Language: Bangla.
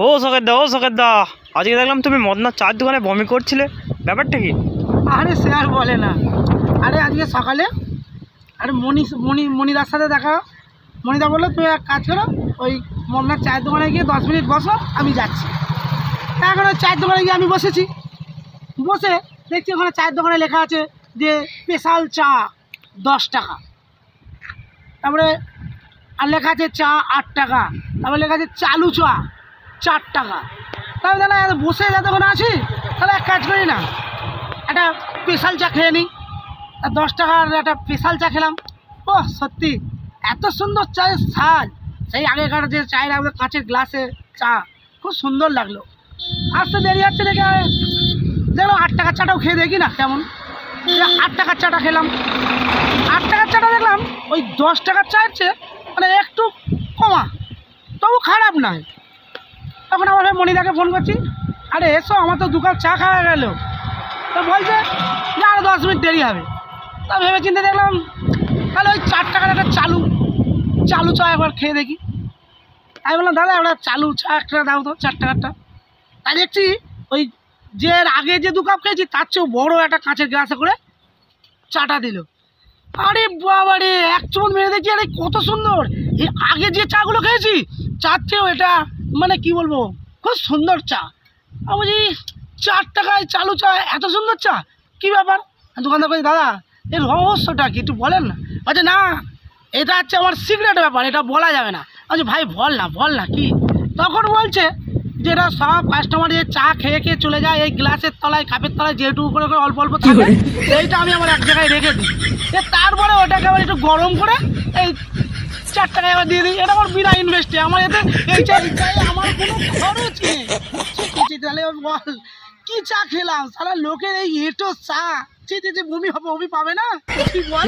ও শখের দা, আজকে দেখলাম তুমি মদনার চার দোকানে বমি করছিলে, ব্যাপারটা কি? আরে সে আর বলে না। আরে আজকে সকালে আরে মণিদার সাথে দেখা। মণিদা বললো তুমি এক কাজ করো, ওই মদনার চায়ের দোকানে গিয়ে 10 মিনিট বসো, আমি যাচ্ছি। এখন ওই চায়ের দোকানে গিয়ে আমি বসেছি, বসে দেখছি ওখানে চায়ের দোকানে লেখা আছে যে স্পেশাল চা 10 টাকা, তারপরে আর লেখা আছে চা 8 টাকা, তারপরে লেখা আছে চালু চা 4 টাকা। তাহলে দাদা বসে যতক্ষণ আছি, তাহলে এক কাজ করি না, একটা স্পেশাল চা খেয়ে নিই। আর 10 টাকার একটা স্পেশাল চা খেলাম। ও সত্যি এত সুন্দর চায়ের স্বাদ, সেই আগেকার যে চায়ের আমাদের কাঁচের গ্লাসে চা, খুব সুন্দর লাগলো। আসতে দেরি হচ্ছে দেখে দেখলাম 8 টাকার চাটাও খেয়ে দেখি না কেমন। 8 টাকার চাটা খেলাম, 8 টাকার চাটা দেখলাম ওই 10 টাকার চায়ের চেয়ে মানে একটু কমা, তবু খারাপ নয়। তখন আমার মণিদাকে ফোন করছি, আরে এসো আমার তো 2 কাপ চা খাওয়া গেল। তো বলছে যে আরও 10 মিনিট দেরি হবে। তা ভেবে চিন্তে দেখলাম তাহলে ওই 4 টাকার একটা চালু চা একবার খেয়ে দেখি। আমি বললাম দাদা একটা চালু চা একটা দাও তো 4 টাকারটা। তাই দেখছি ওই যে আগে যে 2 কাপ খেয়েছি তার চেয়েও বড়ো একটা কাঁচের গ্লাসে করে চাটা দিল। আরে বাবা রে, এক চুমুক মেরে দেখছি আরে কত সুন্দর। এই আগে যে চাগুলো খেয়েছি চার চেয়েও এটা মানে কি বলবো, খুব সুন্দর চা। আমি বলছি 4 টাকায় চালু চা, এত সুন্দর চা, কী ব্যাপার? দোকানদার বলছি দাদা এর রহস্যটা কি একটু বলেন না। বলছে না এটা হচ্ছে আমার সিক্রেট ব্যাপার, এটা বলা যাবে না। বলছি ভাই বল না কি? তখন বলছে যে এটা সব কাস্টমার যে চা খেয়ে চলে যায় এই গ্লাসের তলায় কাপের তলায় যেটুকু করে অল্প অল্প থাকে, সেইটা আমি আমার এক জায়গায় রেখে দিই, তারপরে ওটাকে আবার একটু গরম করে এই 4 টাকায় আবার দিয়ে দিই। এটা আমার বিনা ইনভেস্টে, আমার এতে এই চাই আমার কোনো খরচ নেই। তাহলে বল কি চা খেলাম, সারা লোকের এই এটো চা, বমি হবে, বমি পাবে না, কি বল?